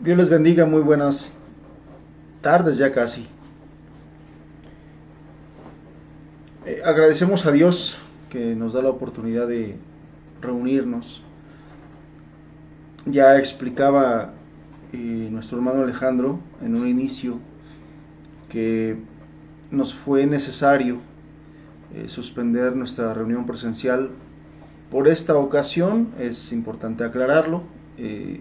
Dios les bendiga, muy buenas tardes ya casi. Agradecemos a Dios que nos da la oportunidad de reunirnos. Ya explicaba nuestro hermano Alejandro en un inicio que nos fue necesario suspender nuestra reunión presencial por esta ocasión. Es importante aclararlo, que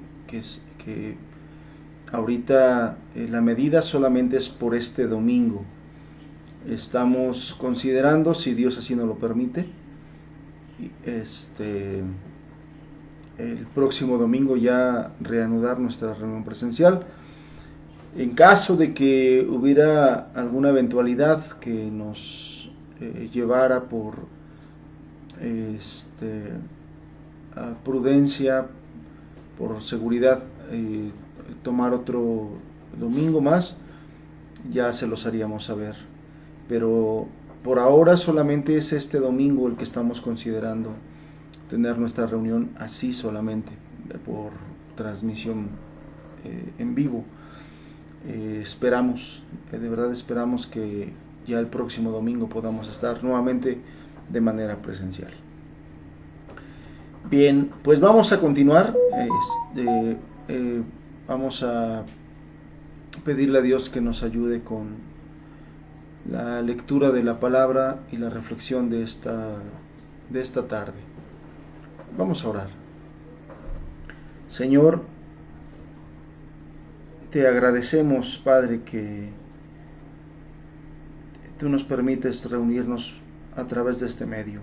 ahorita la medida solamente es por este domingo. Estamos considerando, si Dios así nos lo permite, el próximo domingo ya reanudar nuestra reunión presencial. En caso de que hubiera alguna eventualidad que nos llevara por prudencia, por seguridad, tomar otro domingo más, ya se los haríamos saber. Pero por ahora solamente es este domingo el que estamos considerando tener nuestra reunión así solamente, por transmisión en vivo. Esperamos, de verdad esperamos que ya el próximo domingo podamos estar nuevamente de manera presencial. Bien, pues vamos a continuar. Vamos a pedirle a Dios que nos ayude con la lectura de la palabra y la reflexión de esta tarde. Vamos a orar. Señor, te agradecemos, Padre, que tú nos permites reunirnos a través de este medio.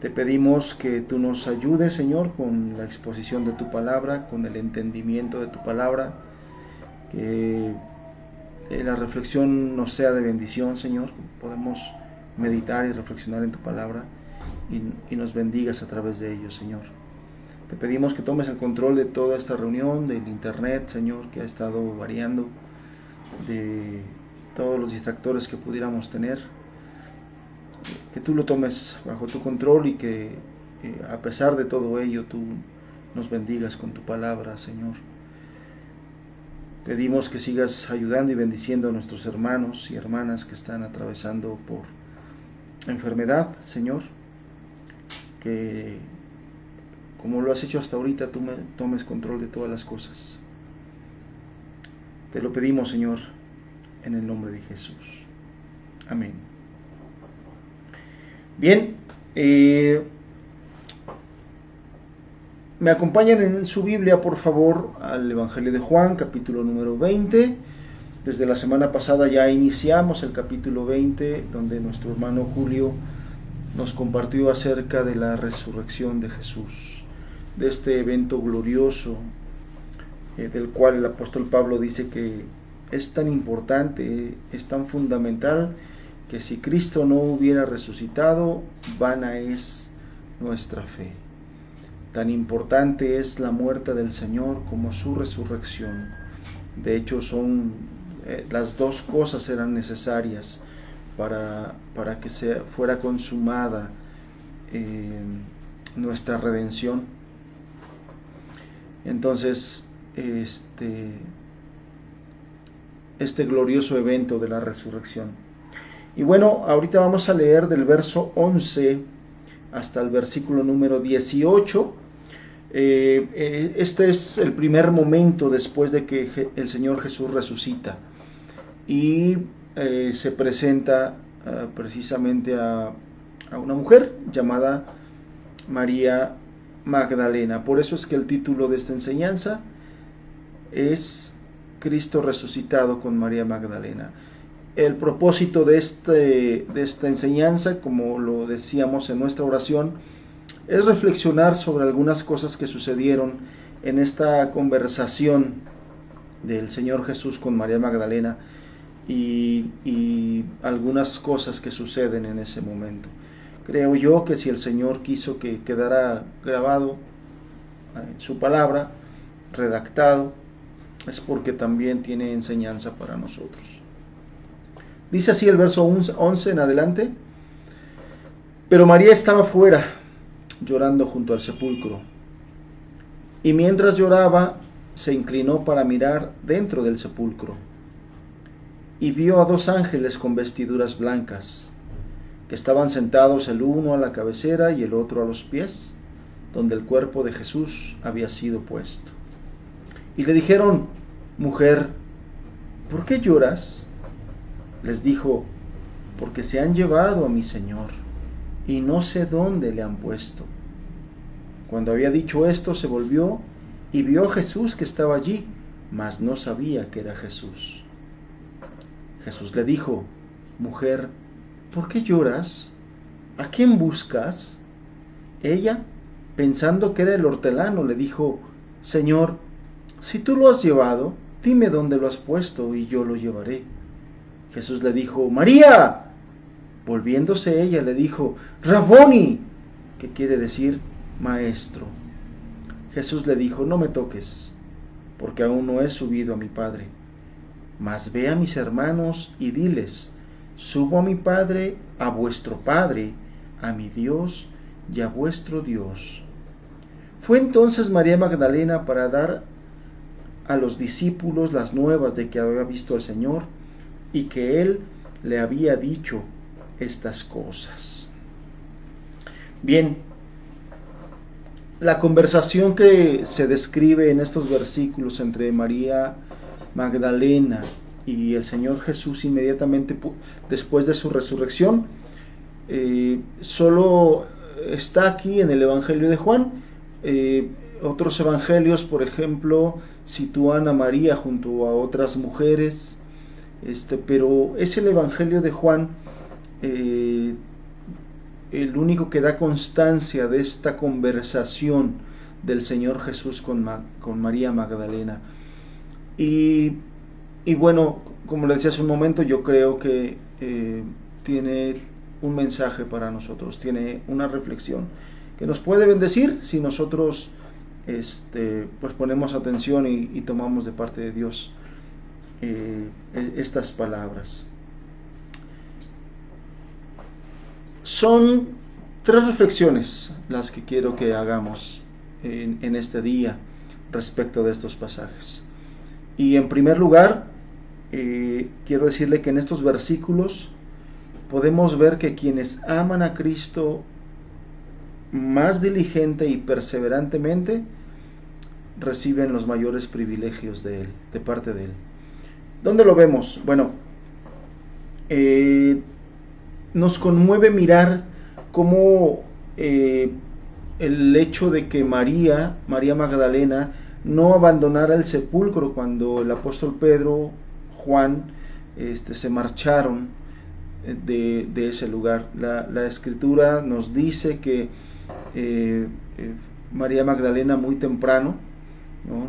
Te pedimos que tú nos ayudes, Señor, con la exposición de tu palabra, con el entendimiento de tu palabra, que la reflexión nos sea de bendición, Señor, que podamos meditar y reflexionar en tu palabra y nos bendigas a través de ello, Señor. Te pedimos que tomes el control de toda esta reunión, del internet, Señor, que ha estado variando, de todos los distractores que pudiéramos tener, que tú lo tomes bajo tu control y que a pesar de todo ello tú nos bendigas con tu palabra, Señor. Pedimos que sigas ayudando y bendiciendo a nuestros hermanos y hermanas que están atravesando por enfermedad, Señor, que como lo has hecho hasta ahorita, tú tomes control de todas las cosas. Te lo pedimos, Señor, en el nombre de Jesús. Amén. Bien, me acompañan en su Biblia, por favor, al Evangelio de Juan, capítulo número 20. Desde la semana pasada ya iniciamos el capítulo 20, donde nuestro hermano Julio nos compartió acerca de la resurrección de Jesús, de este evento glorioso, del cual el apóstol Pablo dice que es tan importante, es tan fundamental, que si Cristo no hubiera resucitado, vana es nuestra fe. Tan importante es la muerte del Señor como su resurrección. De hecho, las dos cosas eran necesarias para que fuera consumada nuestra redención. Entonces, este glorioso evento de la resurrección. Y bueno, ahorita vamos a leer del verso 11 hasta el versículo número 18. Este es el primer momento después de que el Señor Jesús resucita y se presenta precisamente a una mujer llamada María Magdalena. Por eso es que el título de esta enseñanza es Cristo resucitado con María Magdalena. El propósito de esta enseñanza, como lo decíamos en nuestra oración, es reflexionar sobre algunas cosas que sucedieron en esta conversación del Señor Jesús con María Magdalena y algunas cosas que suceden en ese momento. Creo yo que si el Señor quiso que quedara grabado en su palabra, redactado, es porque también tiene enseñanza para nosotros. Dice así el verso 11 en adelante: pero María estaba fuera, llorando junto al sepulcro. Y mientras lloraba, se inclinó para mirar dentro del sepulcro y vio a dos ángeles con vestiduras blancas, que estaban sentados el uno a la cabecera y el otro a los pies, donde el cuerpo de Jesús había sido puesto. Y le dijeron: Mujer, ¿por qué lloras? Les dijo: Porque se han llevado a mi Señor, y no sé dónde le han puesto. Cuando había dicho esto, se volvió y vio a Jesús que estaba allí, mas no sabía que era Jesús. Jesús le dijo: Mujer, ¿por qué lloras? ¿A quién buscas? Ella, pensando que era el hortelano, le dijo: Señor, si tú lo has llevado, dime dónde lo has puesto y yo lo llevaré. Jesús le dijo: María. Volviéndose ella, le dijo: Raboni, que quiere decir maestro. Jesús le dijo: No me toques, porque aún no he subido a mi Padre. Mas ve a mis hermanos y diles: Subo a mi Padre, a vuestro Padre, a mi Dios y a vuestro Dios. Fue entonces María Magdalena para dar a los discípulos las nuevas de que había visto al Señor y que Él le había dicho estas cosas. Bien, la conversación que se describe en estos versículos entre María Magdalena y el Señor Jesús inmediatamente después de su resurrección, solo está aquí en el Evangelio de Juan. Otros evangelios, por ejemplo, sitúan a María junto a otras mujeres, pero es el Evangelio de Juan el único que da constancia de esta conversación del Señor Jesús con María Magdalena. Y bueno, como le decía hace un momento, yo creo que tiene un mensaje para nosotros, tiene una reflexión que nos puede bendecir si nosotros pues ponemos atención y tomamos de parte de Dios estas palabras. Son tres reflexiones las que quiero que hagamos en este día respecto de estos pasajes. Y en primer lugar, quiero decirle que en estos versículos podemos ver que quienes aman a Cristo más diligente y perseverantemente reciben los mayores privilegios de Él, de parte de Él. ¿Dónde lo vemos? Bueno, nos conmueve mirar cómo el hecho de que María Magdalena no abandonara el sepulcro cuando el apóstol Pedro, Juan, se marcharon de ese lugar. La escritura nos dice que María Magdalena muy temprano, ¿no?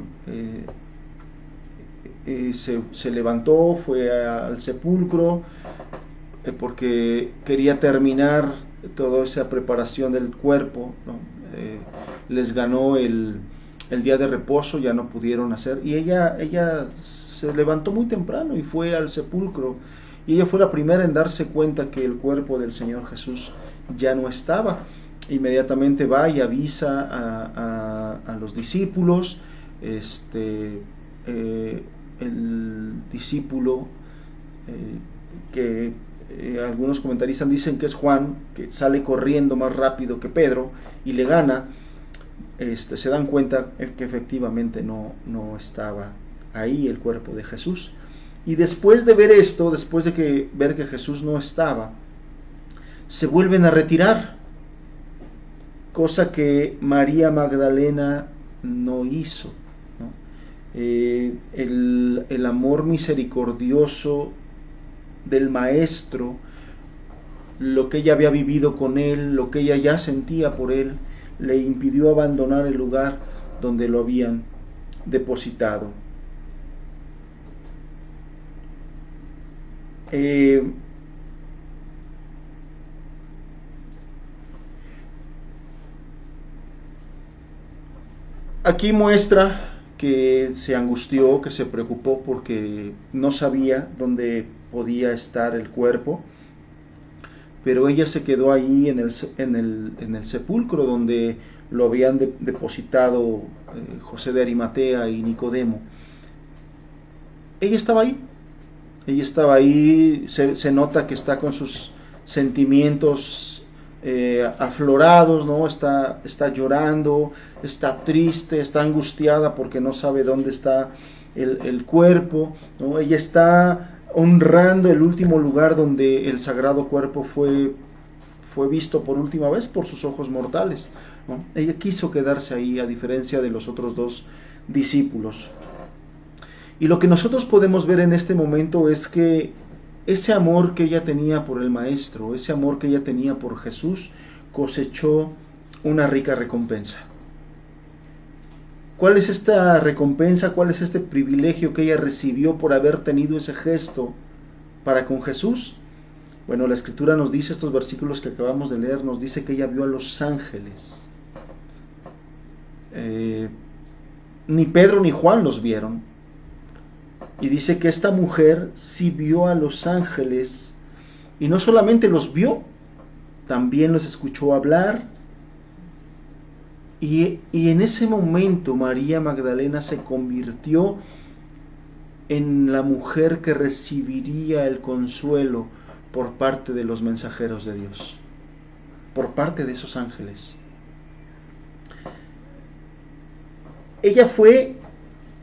Se levantó, fue al sepulcro, porque quería terminar toda esa preparación del cuerpo, ¿no? Les ganó el día de reposo, ya no pudieron hacer, y ella se levantó muy temprano y fue al sepulcro, y ella fue la primera en darse cuenta que el cuerpo del Señor Jesús ya no estaba. Inmediatamente va y avisa a los discípulos. El discípulo que algunos comentaristas dicen que es Juan, que sale corriendo más rápido que Pedro y le gana, se dan cuenta que efectivamente no estaba ahí el cuerpo de Jesús. Y después de ver esto, después de ver que Jesús no estaba, se vuelven a retirar, cosa que María Magdalena no hizo, ¿no? El amor misericordioso del Maestro, lo que ella había vivido con él, lo que ella ya sentía por él, le impidió abandonar el lugar donde lo habían depositado. Aquí muestra que se angustió, que se preocupó porque no sabía dónde podía estar el cuerpo, pero ella se quedó ahí en el sepulcro donde lo habían depositado José de Arimatea y Nicodemo. Ella estaba ahí, se nota que está con sus sentimientos aflorados, ¿no? Está llorando, está triste, está angustiada porque no sabe dónde está el cuerpo, ¿no? Ella está honrando el último lugar donde el sagrado cuerpo fue visto por última vez por sus ojos mortales, ¿no? Ella quiso quedarse ahí, a diferencia de los otros dos discípulos. Y lo que nosotros podemos ver en este momento es que ese amor que ella tenía por el Maestro, ese amor que ella tenía por Jesús, cosechó una rica recompensa. ¿Cuál es esta recompensa? ¿Cuál es este privilegio que ella recibió por haber tenido ese gesto para con Jesús? Bueno, la Escritura nos dice, estos versículos que acabamos de leer, nos dice que ella vio a los ángeles. Ni Pedro ni Juan los vieron. Y dice que esta mujer sí vio a los ángeles, y no solamente los vio, también los escuchó hablar. Y en ese momento María Magdalena se convirtió en la mujer que recibiría el consuelo por parte de los mensajeros de Dios, por parte de esos ángeles.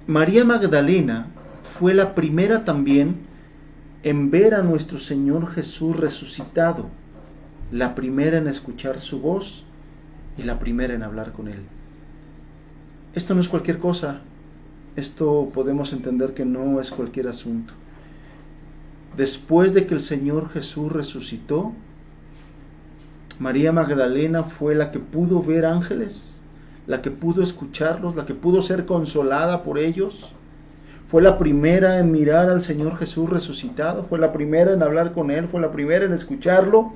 María Magdalena fue la primera también en ver a nuestro Señor Jesús resucitado, la primera en escuchar su voz y la primera en hablar con Él. Esto no es cualquier cosa, esto podemos entender que no es cualquier asunto. Después de que el Señor Jesús resucitó, María Magdalena fue la que pudo ver ángeles, la que pudo escucharlos, la que pudo ser consolada por ellos. Fue la primera en mirar al Señor Jesús resucitado, fue la primera en hablar con Él, fue la primera en escucharlo.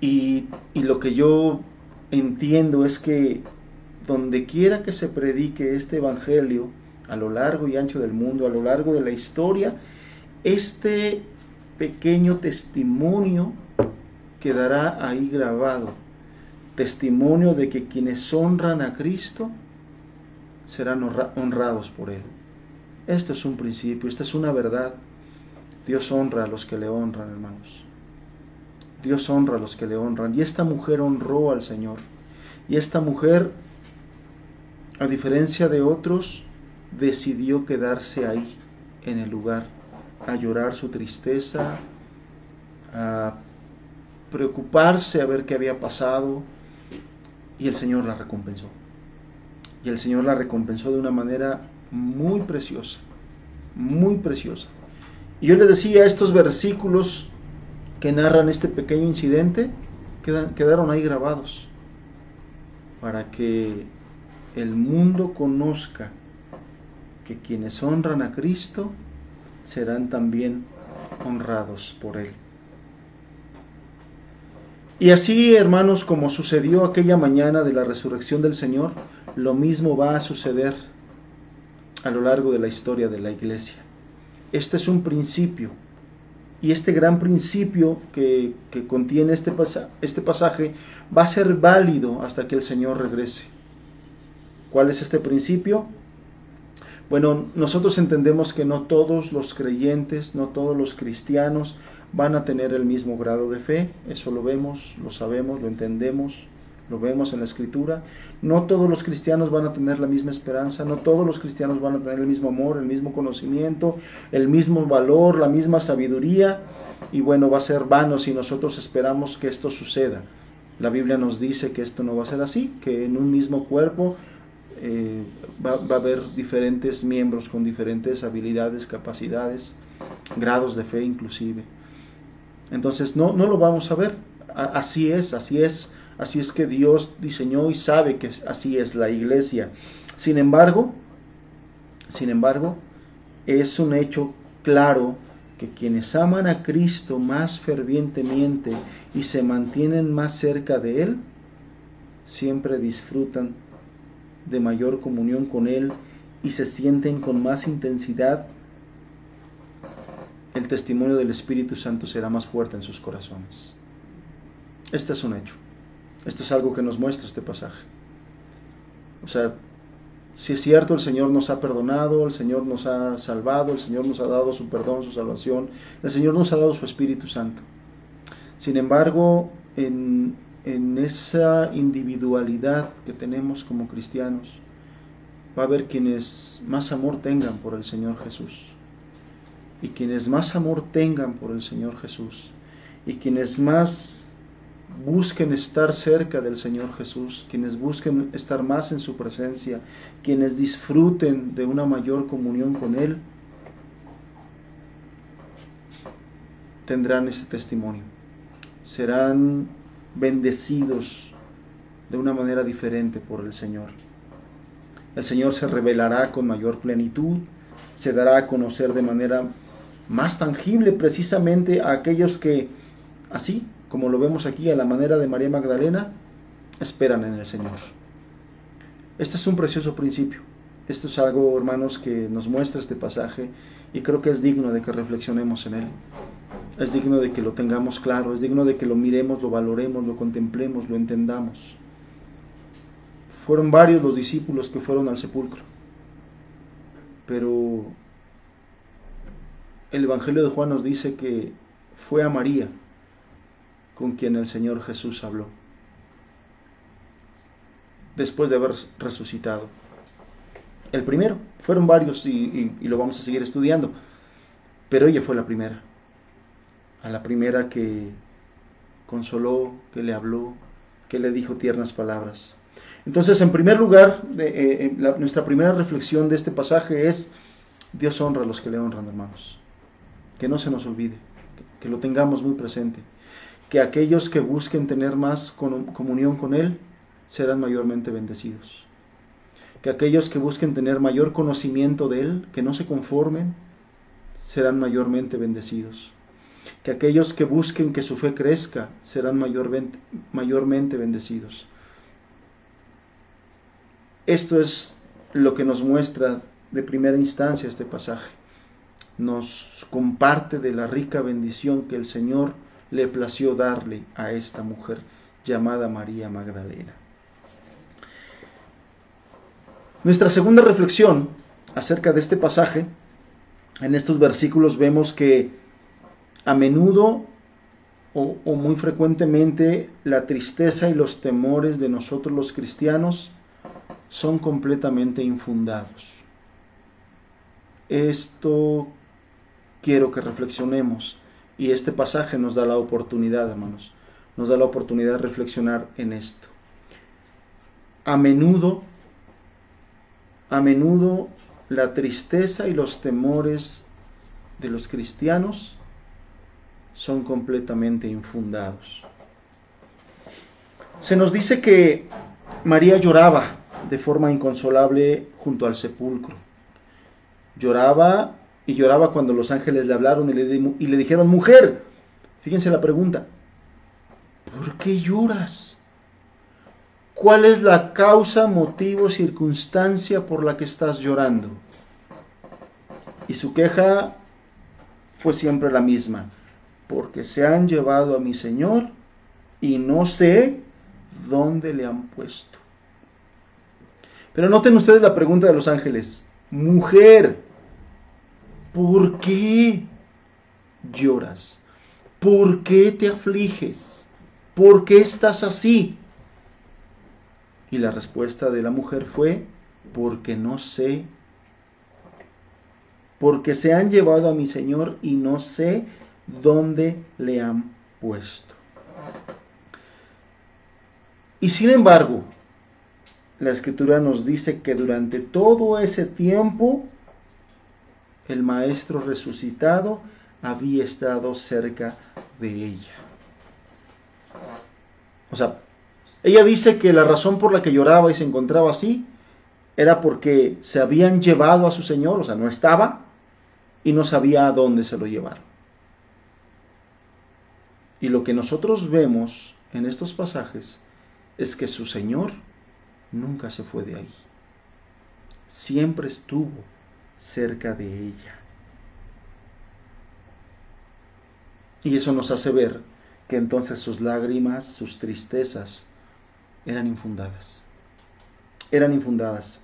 Y lo que yo entiendo es que donde quiera que se predique este evangelio, a lo largo y ancho del mundo, a lo largo de la historia, este pequeño testimonio quedará ahí grabado. Testimonio de que quienes honran a Cristo serán honrados por Él. Esto es un principio, esta es una verdad. Dios honra a los que le honran, hermanos. Dios honra a los que le honran. Y esta mujer honró al Señor. Y esta mujer, a diferencia de otros, decidió quedarse ahí, en el lugar, a llorar su tristeza, a preocuparse a ver qué había pasado. Y el Señor la recompensó. Y el Señor la recompensó de una manera muy preciosa, muy preciosa. Y yo les decía, estos versículos que narran este pequeño incidente quedaron ahí grabados para que el mundo conozca que quienes honran a Cristo serán también honrados por Él. Y así, hermanos, como sucedió aquella mañana de la resurrección del Señor, lo mismo va a suceder a lo largo de la historia de la iglesia. Este es un principio, y este gran principio que contiene este pasaje va a ser válido hasta que el Señor regrese. ¿Cuál es este principio? Bueno, nosotros entendemos que no todos los creyentes, no todos los cristianos van a tener el mismo grado de fe. Eso lo vemos, lo sabemos, lo entendemos, lo vemos en la Escritura. No todos los cristianos van a tener la misma esperanza, no todos los cristianos van a tener el mismo amor, el mismo conocimiento, el mismo valor, la misma sabiduría. Y bueno, va a ser vano si nosotros esperamos que esto suceda. La Biblia nos dice que esto no va a ser así, que en un mismo cuerpo va a haber diferentes miembros con diferentes habilidades, capacidades, grados de fe inclusive. Entonces no lo vamos a ver. Así es que Dios diseñó y sabe que así es la iglesia. Sin embargo, es un hecho claro que quienes aman a Cristo más fervientemente y se mantienen más cerca de Él, siempre disfrutan de mayor comunión con Él y se sienten con más intensidad. El testimonio del Espíritu Santo será más fuerte en sus corazones. Este es un hecho. Esto es algo que nos muestra este pasaje. O sea, si es cierto, el Señor nos ha perdonado, el Señor nos ha salvado, el Señor nos ha dado su perdón, su salvación, el Señor nos ha dado su Espíritu Santo. Sin embargo, en esa individualidad que tenemos como cristianos, va a haber quienes más amor tengan por el Señor Jesús. Y quienes más amor tengan por el Señor Jesús, y quienes más busquen estar cerca del Señor Jesús, quienes busquen estar más en su presencia, quienes disfruten de una mayor comunión con Él, tendrán ese testimonio. Serán bendecidos de una manera diferente por el Señor. El Señor se revelará con mayor plenitud, se dará a conocer de manera más tangible precisamente a aquellos que, así como lo vemos aquí a la manera de María Magdalena, esperan en el Señor. Este es un precioso principio. Esto es algo, hermanos, que nos muestra este pasaje y creo que es digno de que reflexionemos en él. Es digno de que lo tengamos claro, es digno de que lo miremos, lo valoremos, lo contemplemos, lo entendamos. Fueron varios los discípulos que fueron al sepulcro, pero el Evangelio de Juan nos dice que fue a María con quien el Señor Jesús habló, después de haber resucitado. El primero, fueron varios y lo vamos a seguir estudiando, pero ella fue la primera, a la primera que consoló, que le habló, que le dijo tiernas palabras. Entonces, en primer lugar, nuestra primera reflexión de este pasaje es: Dios honra a los que le honran, hermanos. Que no se nos olvide, que lo tengamos muy presente, que aquellos que busquen tener más comunión con Él serán mayormente bendecidos, que aquellos que busquen tener mayor conocimiento de Él, que no se conformen, serán mayormente bendecidos, que aquellos que busquen que su fe crezca serán mayormente bendecidos. Esto es lo que nos muestra de primera instancia este pasaje. Nos comparte de la rica bendición que el Señor le plació darle a esta mujer llamada María Magdalena. Nuestra segunda reflexión acerca de este pasaje, en estos versículos vemos que a menudo o muy frecuentemente la tristeza y los temores de nosotros los cristianos son completamente infundados. Esto quiero que reflexionemos y este pasaje nos da la oportunidad, hermanos, nos da la oportunidad de reflexionar en esto. A menudo la tristeza y los temores de los cristianos son completamente infundados. Se nos dice que María lloraba de forma inconsolable junto al sepulcro. Lloraba y lloraba cuando los ángeles le hablaron y le dijeron: mujer, fíjense la pregunta, ¿por qué lloras? ¿Cuál es la causa, motivo, circunstancia por la que estás llorando? Y su queja fue siempre la misma: porque se han llevado a mi Señor y no sé dónde le han puesto. Pero noten ustedes la pregunta de los ángeles: mujer, ¿por qué lloras? ¿Por qué te afliges? ¿Por qué estás así? Y la respuesta de la mujer fue: porque no sé. Porque se han llevado a mi Señor y no sé dónde le han puesto. Y sin embargo, la Escritura nos dice que durante todo ese tiempo el Maestro resucitado había estado cerca de ella. O sea, ella dice que la razón por la que lloraba y se encontraba así era porque se habían llevado a su Señor, o sea, no estaba y no sabía a dónde se lo llevaron. Y lo que nosotros vemos en estos pasajes es que su Señor nunca se fue de ahí. Siempre estuvo cerca de ella. Y eso nos hace ver que entonces sus lágrimas, sus tristezas, eran infundadas. Eran infundadas.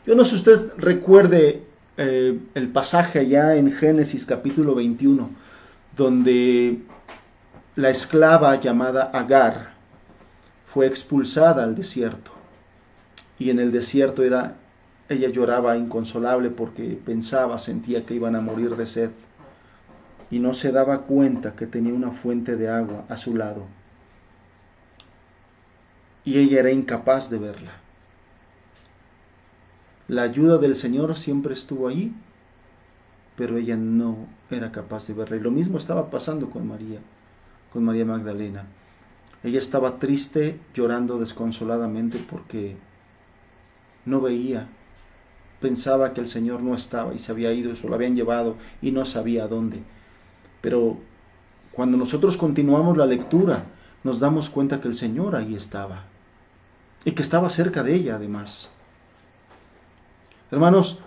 Yo no sé si usted recuerde el pasaje allá en Génesis capítulo 21, donde la esclava llamada Agar fue expulsada al desierto. Y en el desierto ella lloraba inconsolable porque pensaba, sentía que iban a morir de sed. Y no se daba cuenta que tenía una fuente de agua a su lado. Y ella era incapaz de verla. La ayuda del Señor siempre estuvo ahí, pero ella no era capaz de verla. Y lo mismo estaba pasando con María Magdalena. Ella estaba triste, llorando desconsoladamente porque no veía. Pensaba que el Señor no estaba y se había ido, se lo habían llevado y no sabía a dónde. Pero cuando nosotros continuamos la lectura, nos damos cuenta que el Señor ahí estaba y que estaba cerca de ella además. Hermanos,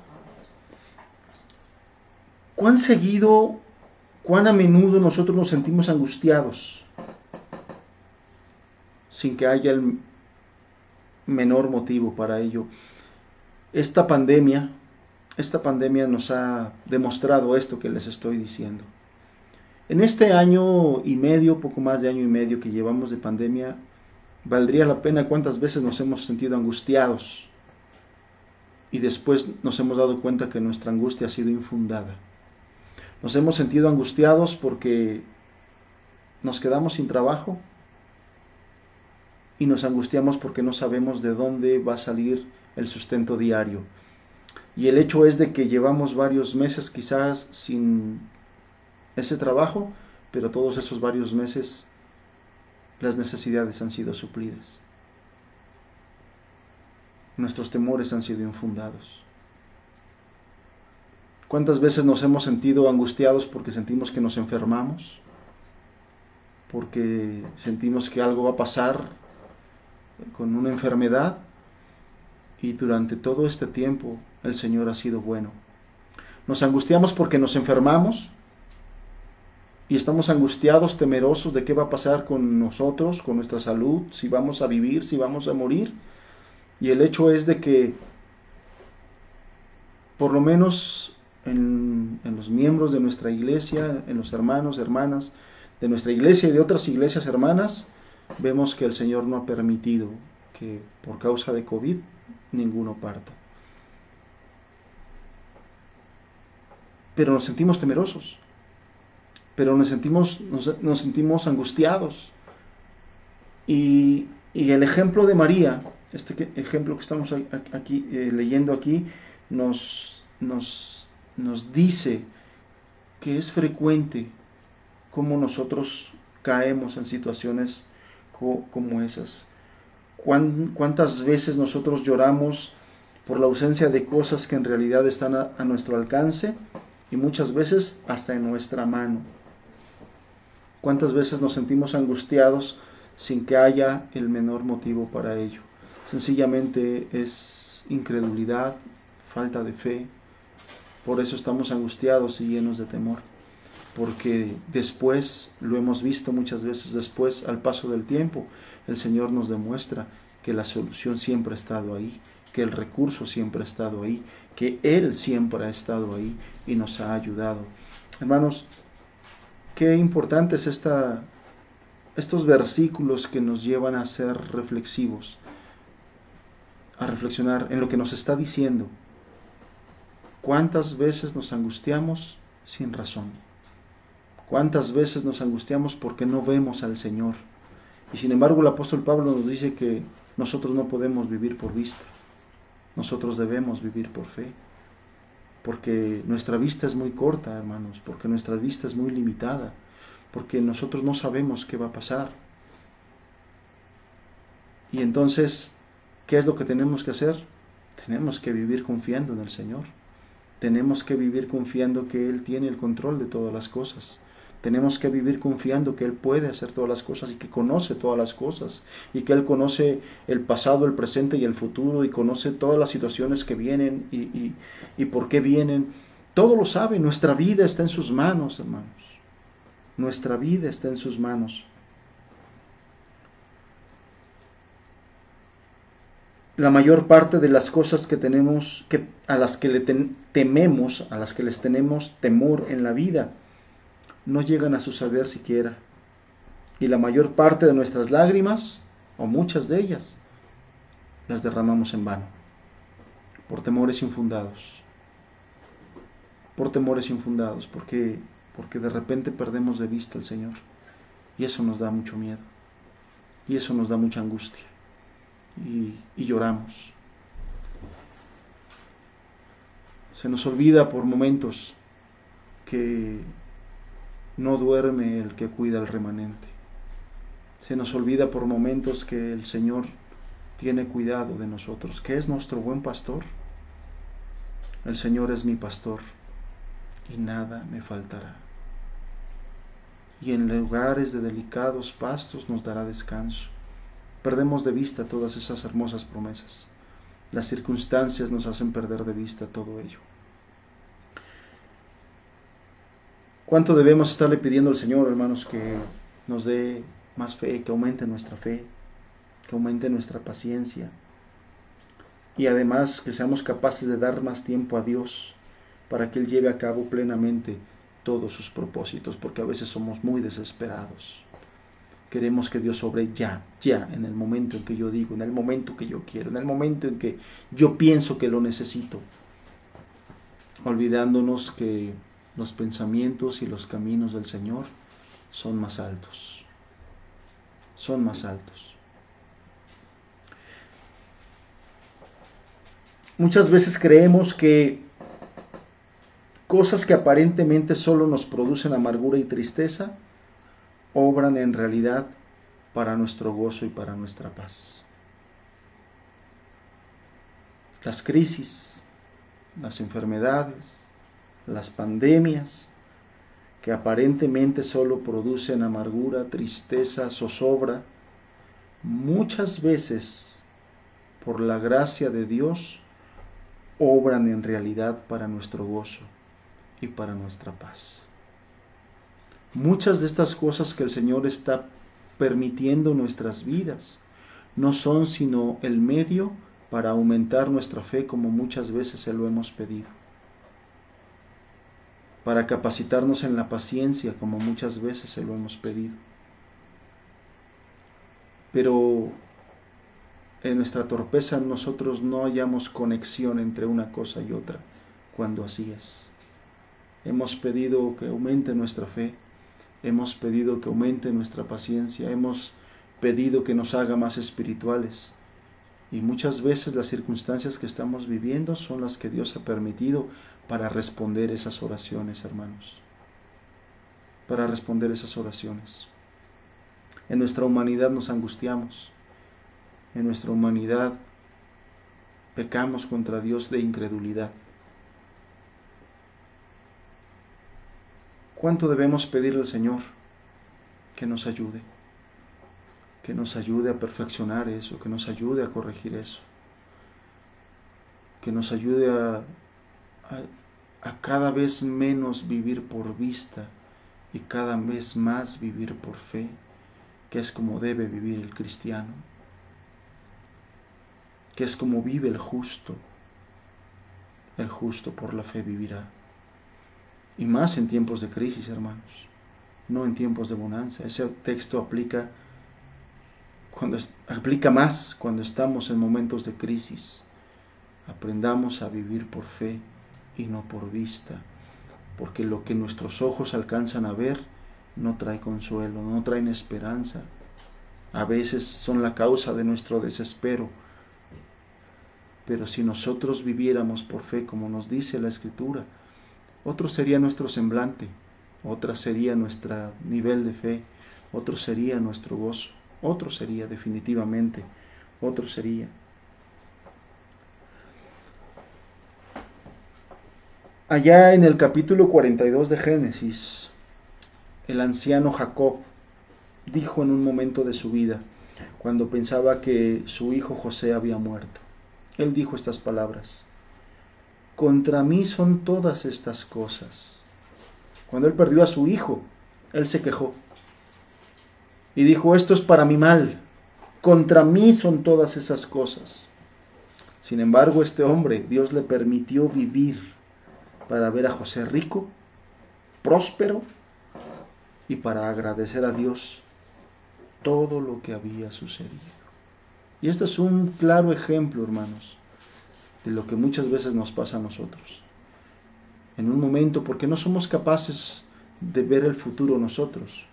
¿cuán seguido, cuán a menudo nosotros nos sentimos angustiados sin que haya el menor motivo para ello? Esta pandemia nos ha demostrado esto que les estoy diciendo. En este año y medio, poco más de año y medio que llevamos de pandemia, valdría la pena cuántas veces nos hemos sentido angustiados y después nos hemos dado cuenta que nuestra angustia ha sido infundada. Nos hemos sentido angustiados porque nos quedamos sin trabajo y nos angustiamos porque no sabemos de dónde va a salir el sustento diario. Y el hecho es de que llevamos varios meses quizás sin ese trabajo, pero todos esos varios meses las necesidades han sido suplidas. Nuestros temores han sido infundados. ¿Cuántas veces nos hemos sentido angustiados porque sentimos que nos enfermamos? Porque sentimos que algo va a pasar con una enfermedad, y durante todo este tiempo el Señor ha sido bueno. Nos angustiamos porque nos enfermamos y estamos angustiados, temerosos de qué va a pasar con nosotros, con nuestra salud, si vamos a vivir, si vamos a morir. Y el hecho es de que por lo menos en los miembros de nuestra iglesia, en los hermanos, hermanas de nuestra iglesia y de otras iglesias hermanas, vemos que el Señor no ha permitido que por causa de COVID ninguno parta. Pero nos sentimos temerosos, pero nos sentimos angustiados. Y el ejemplo de María, este ejemplo que estamos aquí leyendo aquí, nos dice que es frecuente cómo nosotros caemos en situaciones como esas. ¿Cuántas veces nosotros lloramos por la ausencia de cosas que en realidad están a nuestro alcance y muchas veces hasta en nuestra mano? ¿Cuántas veces nos sentimos angustiados sin que haya el menor motivo para ello? Sencillamente es incredulidad, falta de fe. Por eso estamos angustiados y llenos de temor. Porque después, lo hemos visto muchas veces, después al paso del tiempo, el Señor nos demuestra que la solución siempre ha estado ahí, que el recurso siempre ha estado ahí, que Él siempre ha estado ahí y nos ha ayudado. Hermanos, qué importante es estos versículos que nos llevan a ser reflexivos, a reflexionar en lo que nos está diciendo. ¿Cuántas veces nos angustiamos sin razón? ¿Cuántas veces nos angustiamos porque no vemos al Señor? Y sin embargo el apóstol Pablo nos dice que nosotros no podemos vivir por vista. Nosotros debemos vivir por fe. Porque nuestra vista es muy corta, hermanos. Porque nuestra vista es muy limitada. Porque nosotros no sabemos qué va a pasar. Y entonces, ¿qué es lo que tenemos que hacer? Tenemos que vivir confiando en el Señor. Tenemos que vivir confiando que Él tiene el control de todas las cosas. Tenemos que vivir confiando que Él puede hacer todas las cosas y que conoce todas las cosas y que Él conoce el pasado, el presente y el futuro y conoce todas las situaciones que vienen y por qué vienen. Todo lo sabe. Nuestra vida está en sus manos, hermanos. Nuestra vida está en sus manos. la mayor parte de las cosas que tenemos, a las que tememos, a las que les tenemos temor en la vida, no llegan a suceder siquiera. Y la mayor parte de nuestras lágrimas, o muchas de ellas, las derramamos en vano, por temores infundados. Por temores infundados, porque de repente perdemos de vista al Señor. Y eso nos da mucho miedo. Y eso nos da mucha angustia. Y lloramos. Se nos olvida por momentos que no duerme el que cuida al remanente. Se nos olvida por momentos que el Señor tiene cuidado de nosotros, que es nuestro buen pastor. El Señor es mi pastor y nada me faltará. Y en lugares de delicados pastos nos dará descanso. Perdemos de vista todas esas hermosas promesas. Las circunstancias nos hacen perder de vista todo ello. ¿Cuánto debemos estarle pidiendo al Señor, hermanos, que nos dé más fe, que aumente nuestra fe, que aumente nuestra paciencia? Y además que seamos capaces de dar más tiempo a Dios para que Él lleve a cabo plenamente todos sus propósitos, porque a veces somos muy desesperados. Queremos que Dios obre ya, en el momento en que yo digo, en el momento que yo quiero, en el momento en que yo pienso que lo necesito, olvidándonos que los pensamientos y los caminos del Señor son más altos. Son más altos. Muchas veces creemos que cosas que aparentemente solo nos producen amargura y tristeza, obran en realidad para nuestro gozo y para nuestra paz. Las crisis, las enfermedades, las pandemias, que aparentemente solo producen amargura, tristeza, zozobra, muchas veces, por la gracia de Dios, obran en realidad para nuestro gozo y para nuestra paz. Muchas de estas cosas que el Señor está permitiendo en nuestras vidas no son sino el medio para aumentar nuestra fe, como muchas veces se lo hemos pedido, para capacitarnos en la paciencia, como muchas veces se lo hemos pedido. Pero en nuestra torpeza nosotros no hallamos conexión entre una cosa y otra, cuando así es. Hemos pedido que aumente nuestra fe, hemos pedido que aumente nuestra paciencia, hemos pedido que nos haga más espirituales. Y muchas veces las circunstancias que estamos viviendo son las que Dios ha permitido para responder esas oraciones, hermanos. Para responder esas oraciones. En nuestra humanidad nos angustiamos. En nuestra humanidad pecamos contra Dios de incredulidad. ¿Cuánto debemos pedirle al Señor que nos ayude? Que nos ayude a perfeccionar eso, que nos ayude a corregir eso. Que nos ayude a cada vez menos vivir por vista y cada vez más vivir por fe, que es como debe vivir el cristiano, que es como vive el justo por la fe vivirá. Y más en tiempos de crisis, hermanos, no en tiempos de bonanza. Ese texto aplica más cuando estamos en momentos de crisis. Aprendamos a vivir por fe y no por vista, porque lo que nuestros ojos alcanzan a ver no trae consuelo, no traen esperanza. A veces son la causa de nuestro desespero. Pero si nosotros viviéramos por fe, como nos dice la Escritura, otro sería nuestro semblante, otra sería nuestro nivel de fe, otro sería nuestro gozo, otro sería definitivamente, otro sería. Allá en el capítulo 42 de Génesis, el anciano Jacob dijo en un momento de su vida, cuando pensaba que su hijo José había muerto, él dijo estas palabras: contra mí son todas estas cosas. Cuando él perdió a su hijo, él se quejó y dijo: esto es para mi mal, contra mí son todas esas cosas. Sin embargo, este hombre, Dios le permitió vivir para ver a José rico, próspero, y para agradecer a Dios todo lo que había sucedido. Y este es un claro ejemplo, hermanos, de lo que muchas veces nos pasa a nosotros. En un momento, porque no somos capaces de ver el futuro nosotros,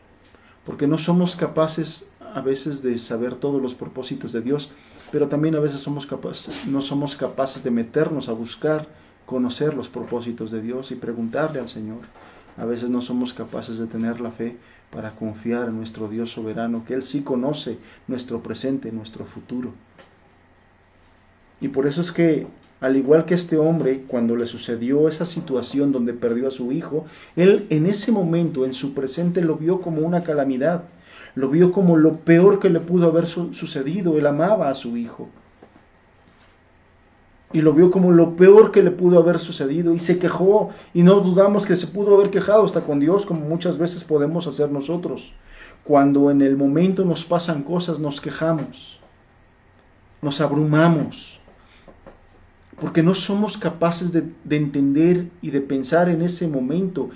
porque no somos capaces a veces de saber todos los propósitos de Dios, pero también a veces no somos capaces de meternos a buscar, conocer los propósitos de Dios y preguntarle al Señor. A veces no somos capaces de tener la fe para confiar en nuestro Dios soberano, que Él sí conoce nuestro presente, nuestro futuro. Y por eso es que, al igual que este hombre, cuando le sucedió esa situación donde perdió a su hijo, él en ese momento, en su presente, lo vio como una calamidad, lo vio como lo peor que le pudo haber sucedido. Él amaba a su hijo. Y lo vio como lo peor que le pudo haber sucedido y se quejó, y no dudamos que se pudo haber quejado hasta con Dios, como muchas veces podemos hacer nosotros. Cuando en el momento nos pasan cosas, nos quejamos, nos abrumamos, porque no somos capaces de entender y de pensar en ese momento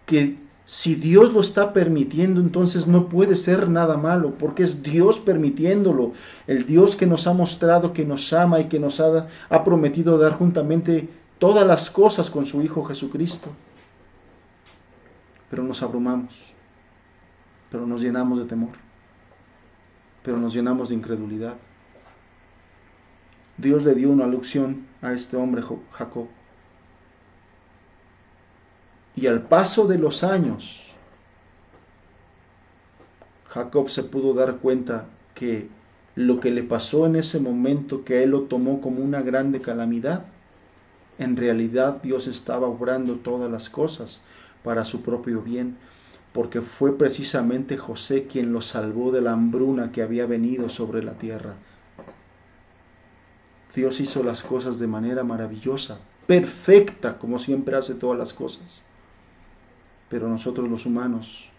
que si Dios lo está permitiendo, entonces no puede ser nada malo, porque es Dios permitiéndolo, el Dios que nos ha mostrado que nos ama y que nos ha prometido dar juntamente todas las cosas con su Hijo Jesucristo. Pero nos abrumamos, pero nos llenamos de temor, pero nos llenamos de incredulidad. Dios le dio una lección a este hombre Jacob. Y al paso de los años, Jacob se pudo dar cuenta que lo que le pasó en ese momento, que él lo tomó como una grande calamidad, en realidad Dios estaba obrando todas las cosas para su propio bien, porque fue precisamente José quien lo salvó de la hambruna que había venido sobre la tierra. Dios hizo las cosas de manera maravillosa, perfecta, como siempre hace todas las cosas. Pero nosotros los humanos,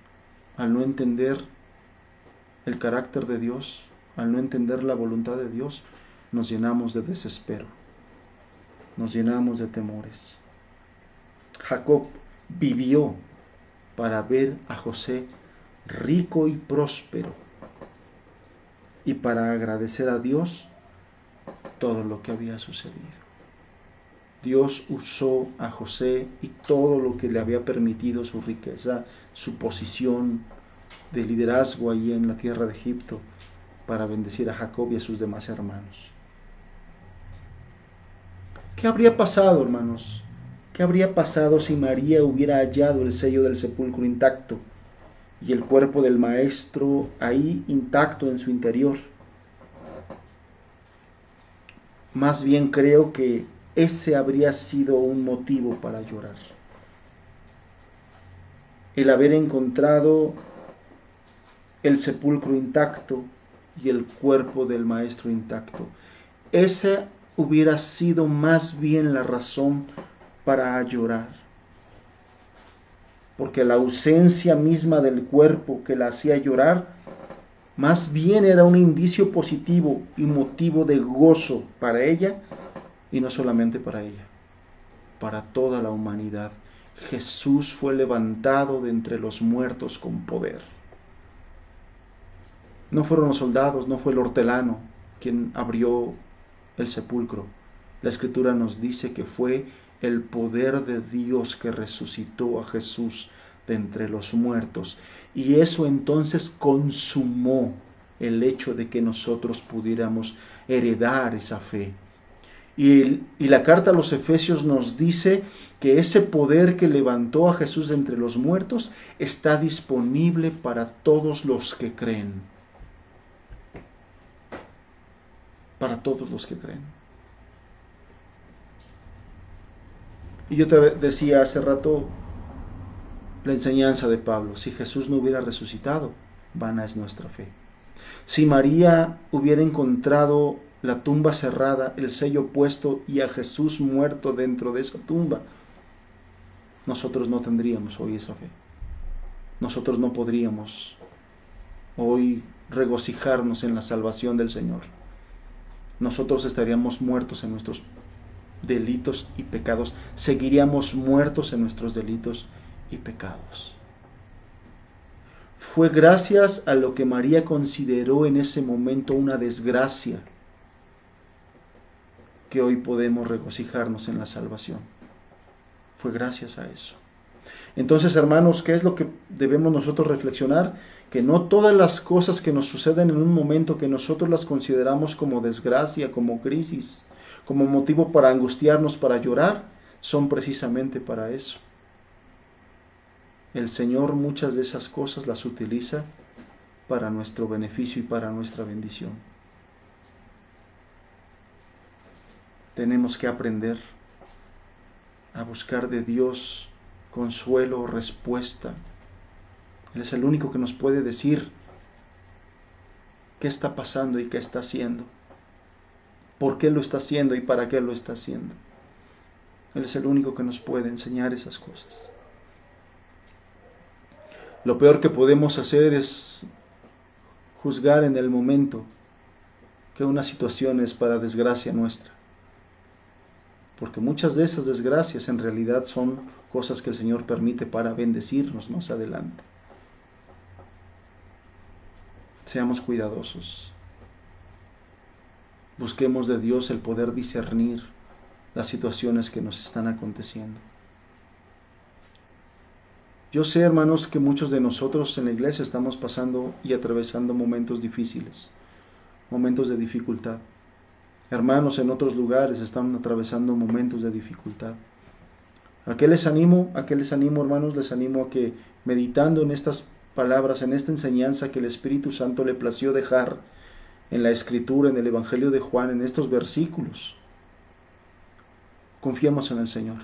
al no entender el carácter de Dios, al no entender la voluntad de Dios, nos llenamos de desespero, nos llenamos de temores. Jacob vivió para ver a José rico y próspero y para agradecer a Dios todo lo que había sucedido. Dios usó a José y todo lo que le había permitido, su riqueza, su posición de liderazgo allí en la tierra de Egipto, para bendecir a Jacob y a sus demás hermanos. ¿Qué habría pasado, hermanos? ¿Qué habría pasado si María hubiera hallado el sello del sepulcro intacto y el cuerpo del maestro ahí intacto en su interior? Más bien creo que ese habría sido un motivo para llorar. El haber encontrado el sepulcro intacto y el cuerpo del maestro intacto. Esa hubiera sido más bien la razón para llorar. Porque la ausencia misma del cuerpo que la hacía llorar, más bien era un indicio positivo y motivo de gozo para ella, y no solamente para ella, para toda la humanidad. Jesús fue levantado de entre los muertos con poder. No fueron los soldados, no fue el hortelano quien abrió el sepulcro. La Escritura nos dice que fue el poder de Dios que resucitó a Jesús de entre los muertos. Y eso entonces consumó el hecho de que nosotros pudiéramos heredar esa fe. Y la carta a los Efesios nos dice que ese poder que levantó a Jesús de entre los muertos está disponible para todos los que creen. Para todos los que creen. Y yo te decía hace rato la enseñanza de Pablo: si Jesús no hubiera resucitado, vana es nuestra fe. Si María hubiera encontrado la tumba cerrada, el sello puesto y a Jesús muerto dentro de esa tumba, nosotros no tendríamos hoy esa fe. Nosotros no podríamos hoy regocijarnos en la salvación del Señor. nosotros estaríamos muertos en nuestros delitos y pecados, seguiríamos muertos en nuestros delitos y pecados. Fue gracias a lo que María consideró en ese momento una desgracia que hoy podemos regocijarnos en la salvación. Fue gracias a eso. Entonces, hermanos, ¿qué es lo que debemos nosotros reflexionar? Que no todas las cosas que nos suceden en un momento que nosotros las consideramos como desgracia, como crisis, como motivo para angustiarnos, para llorar, son precisamente para eso. El Señor muchas de esas cosas las utiliza para nuestro beneficio y para nuestra bendición. Tenemos que aprender a buscar de Dios consuelo, respuesta. Él es el único que nos puede decir qué está pasando y qué está haciendo, por qué lo está haciendo y para qué lo está haciendo. Él es el único que nos puede enseñar esas cosas. Lo peor que podemos hacer es juzgar en el momento que una situación es para desgracia nuestra, porque muchas de esas desgracias en realidad son cosas que el Señor permite para bendecirnos más adelante. Seamos cuidadosos. Busquemos de Dios el poder discernir las situaciones que nos están aconteciendo. Yo sé, hermanos, que muchos de nosotros en la iglesia estamos pasando y atravesando momentos difíciles, momentos de dificultad. Hermanos en otros lugares están atravesando momentos de dificultad. ¿A qué les animo, hermanos? Les animo a que, meditando en estas palabras, en esta enseñanza que el Espíritu Santo le plació dejar en la Escritura, en el Evangelio de Juan, en estos versículos, confiemos en el Señor.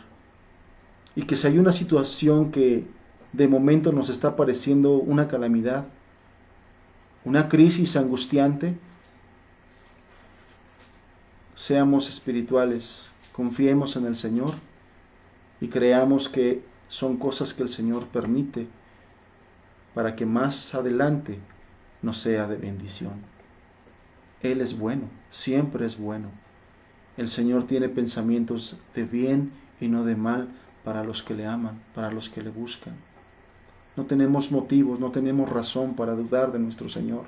Y que si hay una situación que de momento nos está pareciendo una calamidad, una crisis angustiante, seamos espirituales, confiemos en el Señor y creamos que son cosas que el Señor permite para que más adelante nos sea de bendición. Él es bueno, siempre es bueno. El Señor tiene pensamientos de bien y no de mal para los que le aman, para los que le buscan. No tenemos motivos, no tenemos razón para dudar de nuestro Señor.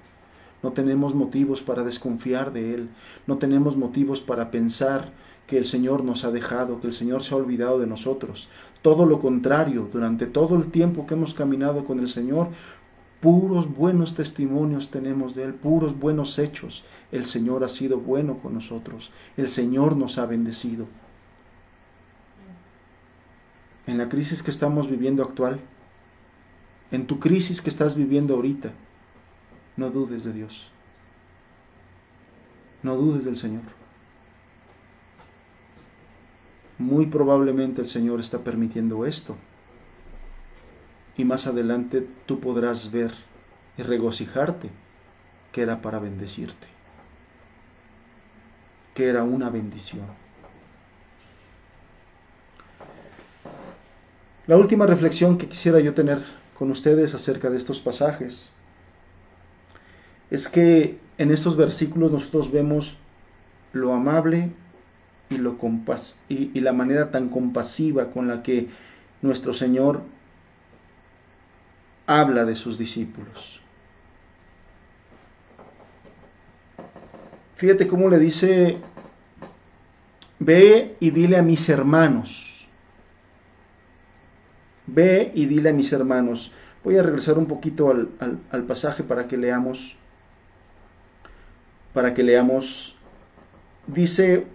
No tenemos motivos para desconfiar de Él. No tenemos motivos para pensar que el Señor nos ha dejado, que el Señor se ha olvidado de nosotros. Todo lo contrario, durante todo el tiempo que hemos caminado con el Señor, puros buenos testimonios tenemos de Él, puros buenos hechos. El Señor ha sido bueno con nosotros. El Señor nos ha bendecido. En la crisis que estamos viviendo actual, en tu crisis que estás viviendo ahorita, no dudes de Dios. No dudes del Señor. Muy probablemente el Señor está permitiendo esto. Y más adelante tú podrás ver y regocijarte que era para bendecirte. Que era una bendición. La última reflexión que quisiera yo tener con ustedes acerca de estos pasajes es que en estos versículos nosotros vemos lo amable y la manera tan compasiva con la que nuestro Señor habla de sus discípulos. Fíjate cómo le dice: ve y dile a mis hermanos. Ve y dile a mis hermanos. Voy a regresar un poquito al pasaje para que leamos. Dice,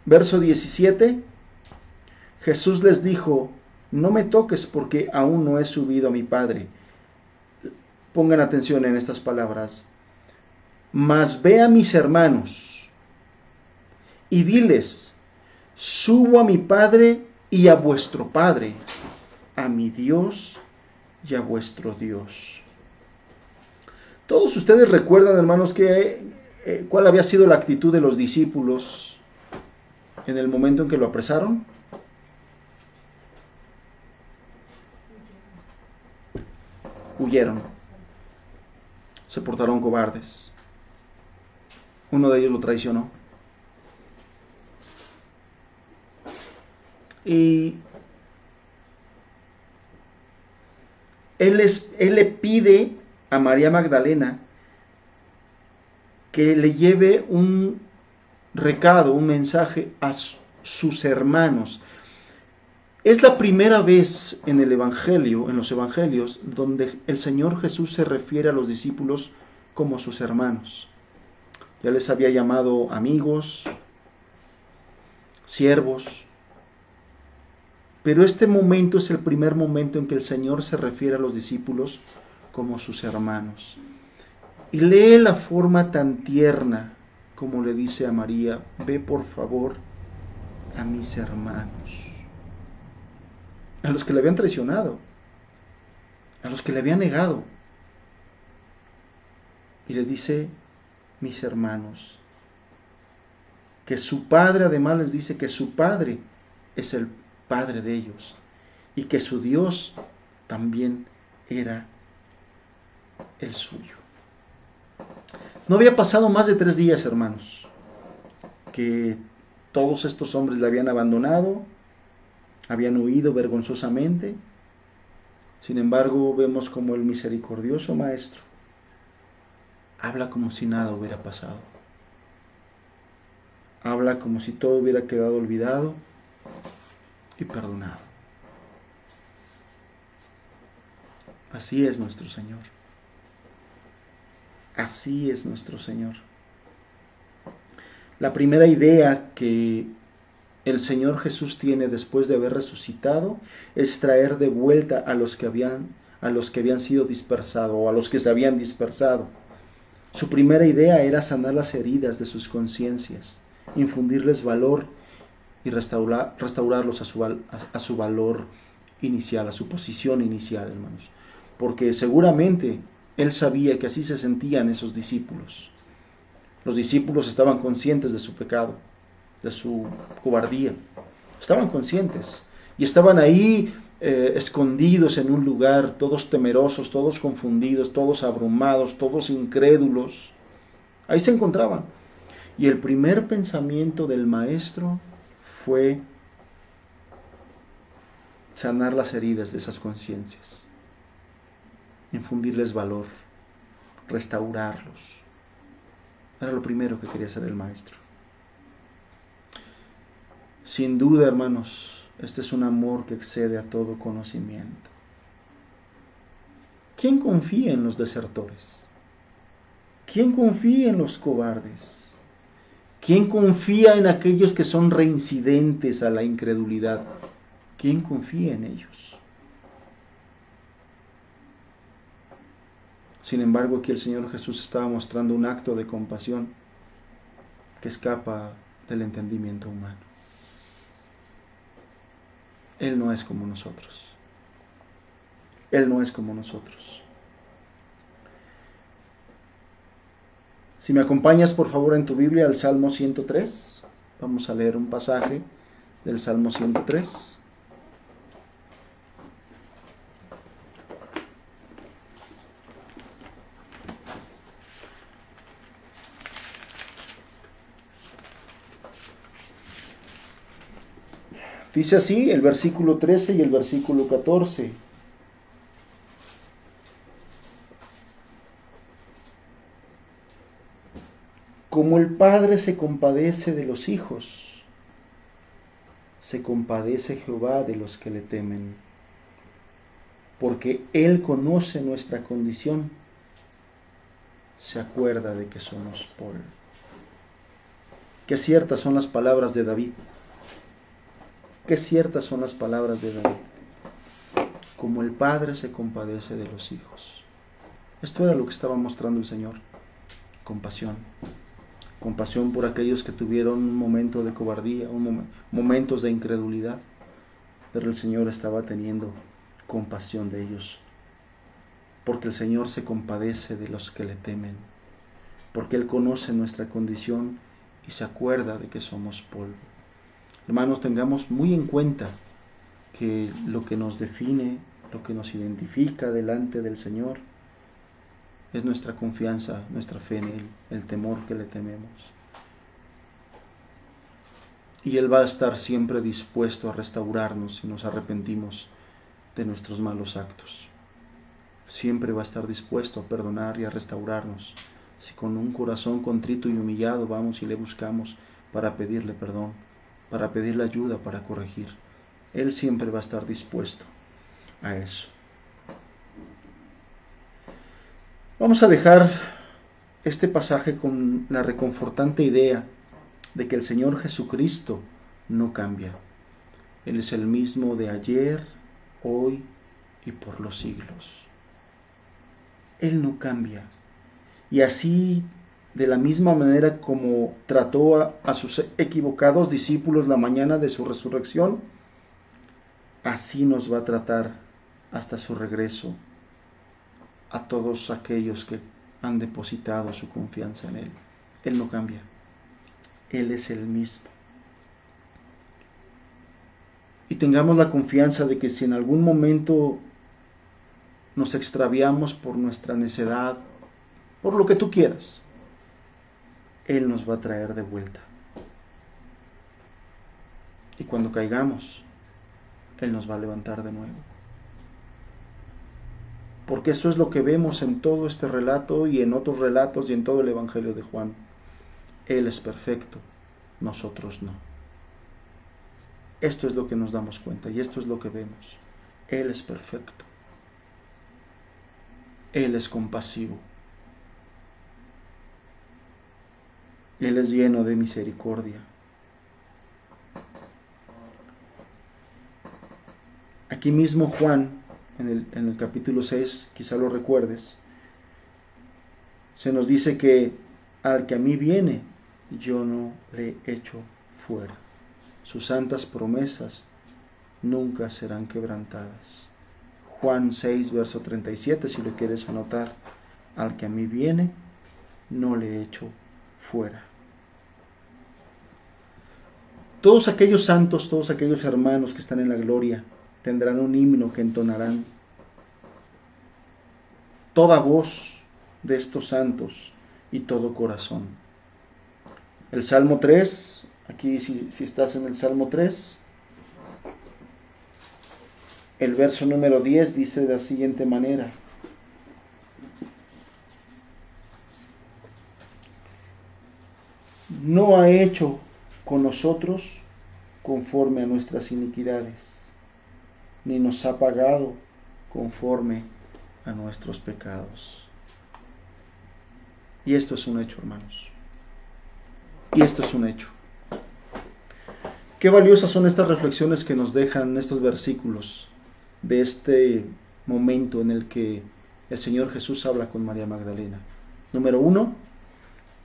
verso 17, Jesús les dijo: no me toques porque aún no he subido a mi Padre. Pongan atención en estas palabras. Mas ve a mis hermanos y diles: subo a mi Padre y a vuestro Padre, a mi Dios y a vuestro Dios. Todos ustedes recuerdan, hermanos, cuál había sido la actitud de los discípulos en el momento en que lo apresaron. Huyeron. Se portaron cobardes. Uno de ellos lo traicionó. Y él le pide a María Magdalena que le lleve un recado, un mensaje a sus hermanos. Es la primera vez en el Evangelio, en los Evangelios, donde el Señor Jesús se refiere a los discípulos como sus hermanos. Ya les había llamado amigos, siervos, pero este momento es el primer momento en que el Señor se refiere a los discípulos como sus hermanos. Y lee la forma tan tierna como le dice a María: ve por favor a mis hermanos, a los que le habían traicionado, a los que le habían negado. Y le dice: mis hermanos. Que su padre, además les dice que su padre es el padre de ellos y que su Dios también era el suyo. No había pasado más de 3 días, hermanos, que todos estos hombres le habían abandonado, habían huido vergonzosamente. Sin embargo, vemos como el misericordioso Maestro habla como si nada hubiera pasado. Habla como si todo hubiera quedado olvidado y perdonado. Así es nuestro Señor. Así es nuestro Señor. La primera idea que el Señor Jesús tiene después de haber resucitado es traer de vuelta a los que habían sido dispersados, o a los que se habían dispersado. Su primera idea era sanar las heridas de sus conciencias, infundirles valor y restaurarlos a su valor inicial, a su posición inicial, hermanos. Porque seguramente él sabía que así se sentían esos discípulos. Los discípulos estaban conscientes de su pecado, de su cobardía. Estaban conscientes y estaban ahí escondidos en un lugar, todos temerosos, todos confundidos, todos abrumados, todos incrédulos. Ahí se encontraban. Y el primer pensamiento del Maestro fue sanar las heridas de esas conciencias, infundirles valor, restaurarlos. Era lo primero que quería hacer el Maestro. Sin duda, hermanos, este es un amor que excede a todo conocimiento. ¿Quién confía en los desertores? ¿Quién confía en los cobardes? ¿Quién confía en aquellos que son reincidentes a la incredulidad? ¿Quién confía en ellos? Sin embargo, aquí el Señor Jesús estaba mostrando un acto de compasión que escapa del entendimiento humano. Él no es como nosotros. Él no es como nosotros. Si me acompañas, por favor, en tu Biblia al Salmo 103. Vamos a leer un pasaje del Salmo 103. Dice así el versículo 13 y el versículo 14. Como el Padre se compadece de los hijos, se compadece Jehová de los que le temen, porque Él conoce nuestra condición, se acuerda de que somos polvo. Qué ciertas son las palabras de David. Qué ciertas son las palabras de David. Como el Padre se compadece de los hijos. Esto era lo que estaba mostrando el Señor. Compasión. Compasión por aquellos que tuvieron un momento de cobardía, momentos de incredulidad. Pero el Señor estaba teniendo compasión de ellos. Porque el Señor se compadece de los que le temen. Porque Él conoce nuestra condición y se acuerda de que somos polvo. Hermanos, tengamos muy en cuenta que lo que nos define, lo que nos identifica delante del Señor, es nuestra confianza, nuestra fe en Él, el temor que le tememos. Y Él va a estar siempre dispuesto a restaurarnos si nos arrepentimos de nuestros malos actos. Siempre va a estar dispuesto a perdonar y a restaurarnos si con un corazón contrito y humillado vamos y le buscamos para pedirle perdón, para pedirle ayuda, para corregir. Él siempre va a estar dispuesto a eso. Vamos a dejar este pasaje con la reconfortante idea de que el Señor Jesucristo no cambia. Él es el mismo de ayer, hoy y por los siglos. Él no cambia. Y así, de la misma manera como trató a sus equivocados discípulos la mañana de su resurrección, así nos va a tratar hasta su regreso a todos aquellos que han depositado su confianza en Él. Él no cambia. Él es el mismo. Y tengamos la confianza de que si en algún momento nos extraviamos por nuestra necedad, por lo que tú quieras, Él nos va a traer de vuelta. Y cuando caigamos, Él nos va a levantar de nuevo. Porque eso es lo que vemos en todo este relato y en otros relatos y en todo el Evangelio de Juan. Él es perfecto, nosotros no. Esto es lo que nos damos cuenta y esto es lo que vemos. Él es perfecto. Él es compasivo. Él es lleno de misericordia. Aquí mismo Juan, en el capítulo 6, quizá lo recuerdes, se nos dice que al que a mí viene, yo no le echo fuera. Sus santas promesas nunca serán quebrantadas. Juan 6, verso 37, si lo quieres anotar. Al que a mí viene, no le echo fuera. Todos aquellos santos, todos aquellos hermanos que están en la gloria, tendrán un himno que entonarán. Toda voz de estos santos y todo corazón. El Salmo 3, aquí si estás en el Salmo 3, el verso número 10 dice de la siguiente manera: no ha hecho con nosotros conforme a nuestras iniquidades, ni nos ha pagado conforme a nuestros pecados. Y esto es un hecho, hermanos. Y esto es un hecho. Qué valiosas son estas reflexiones que nos dejan estos versículos de este momento en el que el Señor Jesús habla con María Magdalena. Número 1,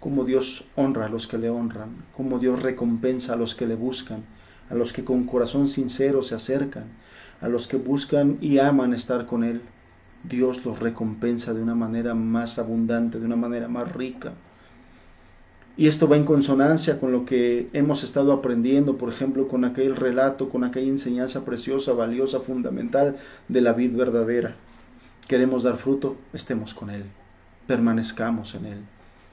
cómo Dios honra a los que le honran, cómo Dios recompensa a los que le buscan, a los que con corazón sincero se acercan, a los que buscan y aman estar con Él. Dios los recompensa de una manera más abundante, de una manera más rica. Y esto va en consonancia con lo que hemos estado aprendiendo, por ejemplo, con aquel relato, con aquella enseñanza preciosa, valiosa, fundamental de la vid verdadera. Queremos dar fruto, estemos con Él, permanezcamos en Él.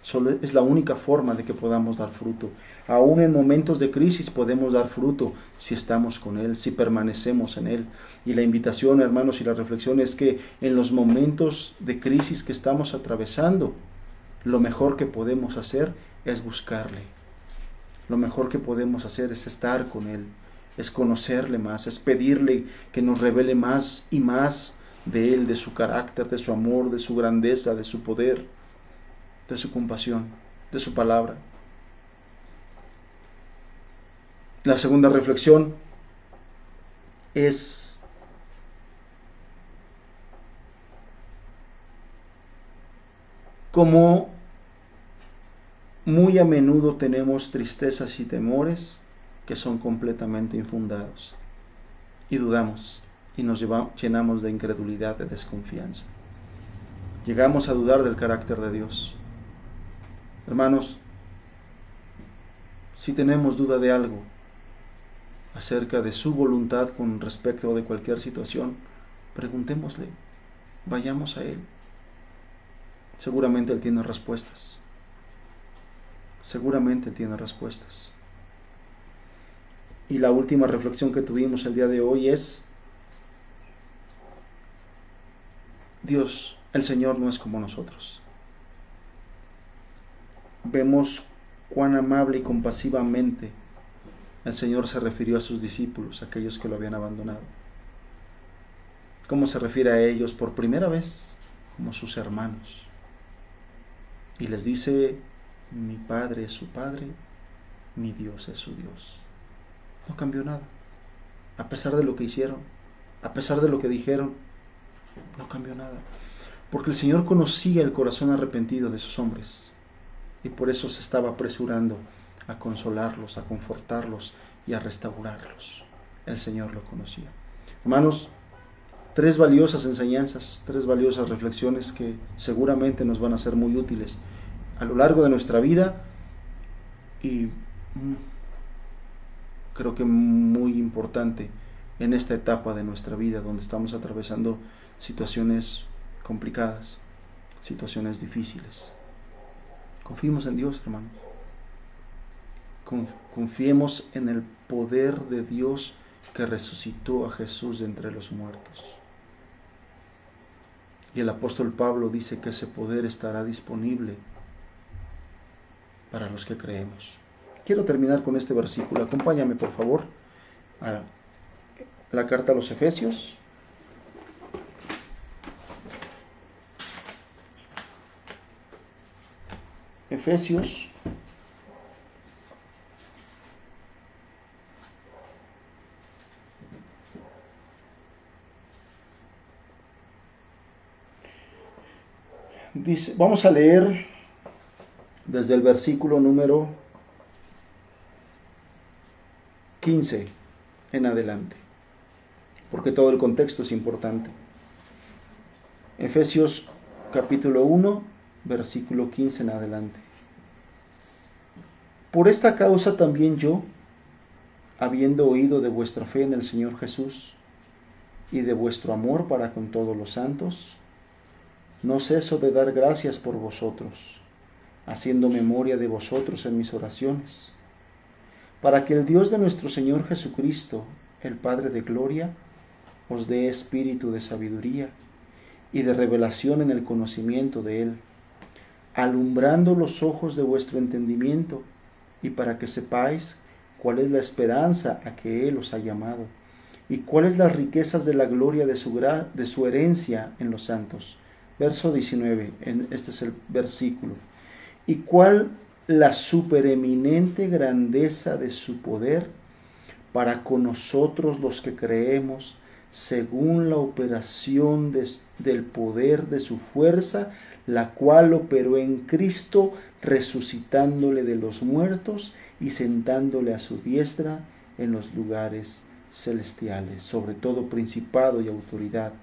Solo es la única forma de que podamos dar fruto. Aún en momentos de crisis podemos dar fruto si estamos con Él, si permanecemos en Él. Y la invitación, hermanos, y la reflexión es que en los momentos de crisis que estamos atravesando, lo mejor que podemos hacer es buscarle. Lo mejor que podemos hacer es estar con Él, es conocerle más, es pedirle que nos revele más y más de Él, de su carácter, de su amor, de su grandeza, de su poder, de su compasión, de su palabra. La segunda reflexión es cómo muy a menudo tenemos tristezas y temores que son completamente infundados y dudamos y nos llenamos de incredulidad, de desconfianza. Llegamos a dudar del carácter de Dios. Hermanos, si tenemos duda de algo acerca de su voluntad con respecto de cualquier situación, preguntémosle, vayamos a Él. seguramente Él tiene respuestas. Seguramente Él tiene respuestas. Y la última reflexión que tuvimos el día de hoy es: Dios, el Señor no es como nosotros. Vemos cuán amable y compasivamente el Señor se refirió a sus discípulos, aquellos que lo habían abandonado. Cómo se refiere a ellos por primera vez como sus hermanos. Y les dice: mi Padre es su Padre, mi Dios es su Dios. No cambió nada. A pesar de lo que hicieron, a pesar de lo que dijeron, no cambió nada. Porque el Señor conocía el corazón arrepentido de esos hombres. Y por eso se estaba apresurando a consolarlos, a confortarlos y a restaurarlos. El Señor lo conocía. Hermanos, tres valiosas enseñanzas, tres valiosas reflexiones que seguramente nos van a ser muy útiles a lo largo de nuestra vida y creo que muy importante en esta etapa de nuestra vida donde estamos atravesando situaciones complicadas, situaciones difíciles. Confiemos en Dios, hermanos. Confiemos en el poder de Dios que resucitó a Jesús de entre los muertos. Y el apóstol Pablo dice que ese poder estará disponible para los que creemos. Quiero terminar con este versículo. Acompáñame, por favor, a la carta a los Efesios. Efesios dice, vamos a leer desde el versículo número 15 en adelante, porque todo el contexto es importante. Efesios capítulo 1, versículo 15 en adelante. Por esta causa también yo, habiendo oído de vuestra fe en el Señor Jesús y de vuestro amor para con todos los santos, no ceso de dar gracias por vosotros, haciendo memoria de vosotros en mis oraciones, para que el Dios de nuestro Señor Jesucristo, el Padre de gloria, os dé espíritu de sabiduría y de revelación en el conocimiento de Él, alumbrando los ojos de vuestro entendimiento, y para que sepáis cuál es la esperanza a que Él os ha llamado, y cuáles las riquezas de la gloria de su herencia en los santos. Verso 19, este es el versículo. Y cuál la supereminente grandeza de su poder para con nosotros los que creemos, según la operación del poder de su fuerza, la cual operó en Cristo, resucitándole de los muertos y sentándole a su diestra en los lugares celestiales, sobre todo principado y autoridad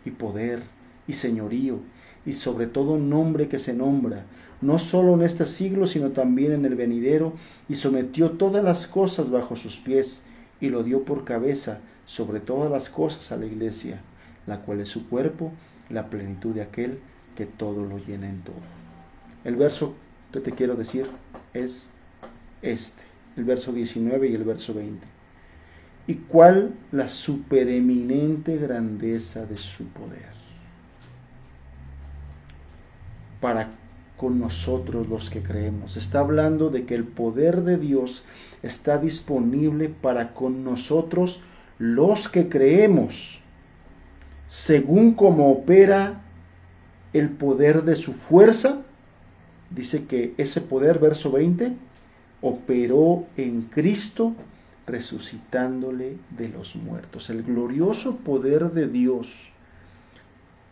y poder y señorío, y sobre todo nombre que se nombra, no solo en este siglo, sino también en el venidero, y sometió todas las cosas bajo sus pies, y lo dio por cabeza sobre todas las cosas a la iglesia, la cual es su cuerpo, la plenitud de aquel que todo lo llena en todo. El verso que te quiero decir es este, el verso 19 y el verso 20. ¿Y cuál la supereminente grandeza de su poder para con nosotros los que creemos? Está hablando de que el poder de Dios está disponible para con nosotros los que creemos, según como opera el poder de su fuerza. Dice que ese poder, verso 20, operó en Cristo, resucitándole de los muertos. El glorioso poder de Dios,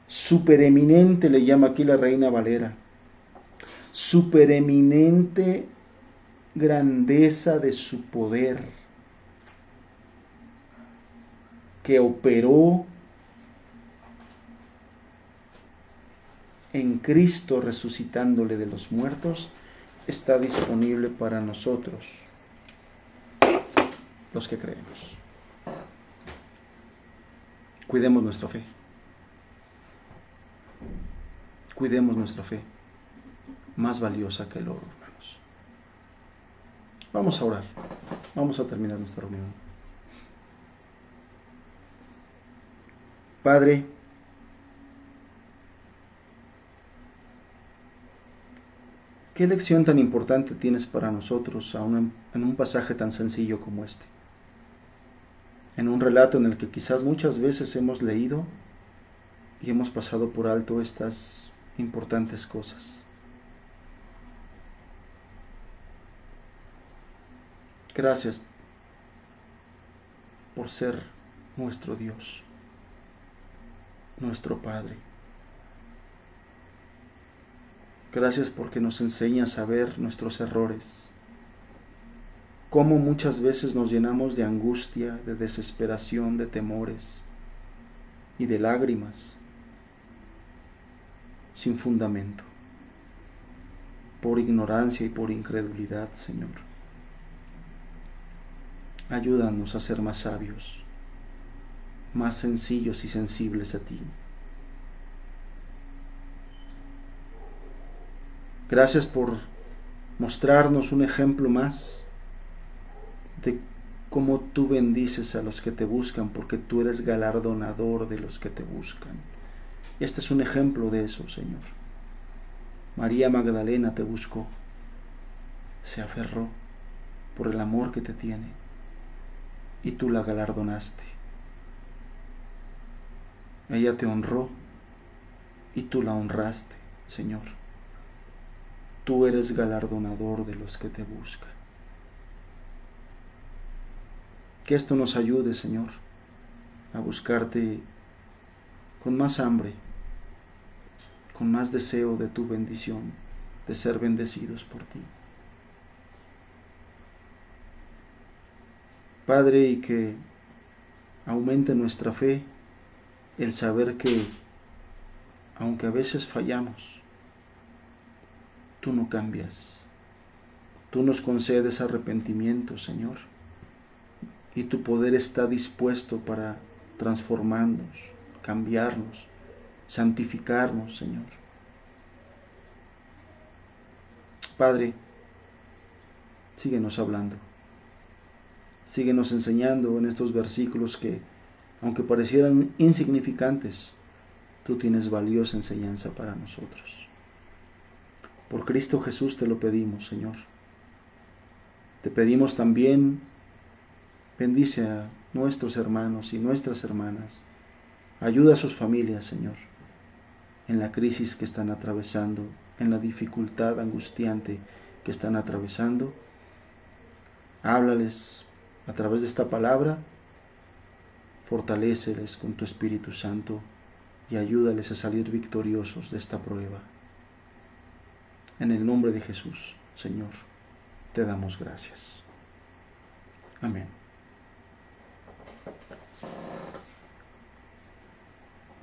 supereminente, le llama aquí la Reina Valera, supereminente grandeza de su poder, que operó en Cristo resucitándole de los muertos, está disponible para nosotros, los que creemos. Cuidemos nuestra fe. Cuidemos nuestra fe. más valiosa que el oro, hermanos. Vamos a orar. Vamos a terminar nuestra reunión. Padre, ¿qué lección tan importante tienes para nosotros en un pasaje tan sencillo como este? En un relato en el que quizás muchas veces hemos leído y hemos pasado por alto estas importantes cosas. Gracias por ser nuestro Dios, nuestro Padre. Gracias porque nos enseñas a ver nuestros errores, cómo muchas veces nos llenamos de angustia, de desesperación, de temores y de lágrimas sin fundamento, por ignorancia y por incredulidad, Señor. Ayúdanos a ser más sabios, más sencillos y sensibles a ti. Gracias por mostrarnos un ejemplo más de cómo tú bendices a los que te buscan, porque tú eres galardonador de los que te buscan. Este es un ejemplo de eso, Señor. María Magdalena te buscó, se aferró por el amor que te tiene y tú la galardonaste. Ella te honró y tú la honraste, Señor. Tú eres galardonador de los que te buscan. Que esto nos ayude, Señor, a buscarte con más hambre, con más deseo de tu bendición, de ser bendecidos por ti. Padre, y que aumente nuestra fe el saber que, aunque a veces fallamos, tú no cambias. Tú nos concedes arrepentimiento, Señor, y tu poder está dispuesto para transformarnos, cambiarnos, santificarnos, Señor. Padre, síguenos hablando. Síguenos enseñando en estos versículos que, aunque parecieran insignificantes, tú tienes valiosa enseñanza para nosotros. Por Cristo Jesús te lo pedimos, Señor. Te pedimos también, bendice a nuestros hermanos y nuestras hermanas. Ayuda a sus familias, Señor, en la crisis que están atravesando, en la dificultad angustiante que están atravesando. Háblales a través de esta palabra, fortaléceles con tu Espíritu Santo y ayúdales a salir victoriosos de esta prueba. En el nombre de Jesús, Señor, te damos gracias. Amén.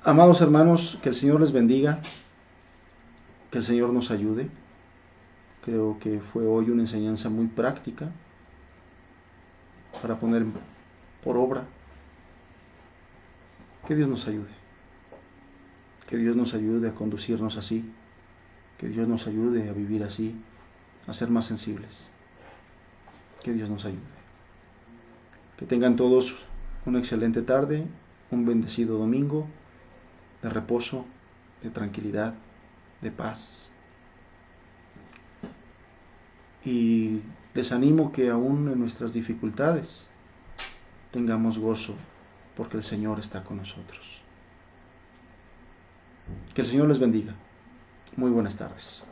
Amados hermanos, que el Señor les bendiga, que el Señor nos ayude. Creo que fue hoy una enseñanza muy práctica para poner por obra. Que Dios nos ayude. Que Dios nos ayude a conducirnos así. Que Dios nos ayude a vivir así, a ser más sensibles. Que Dios nos ayude. Que tengan todos una excelente tarde, un bendecido domingo de reposo, de tranquilidad, de paz. Y les animo que aún en nuestras dificultades tengamos gozo, porque el Señor está con nosotros. Que el Señor les bendiga. Muy buenas tardes.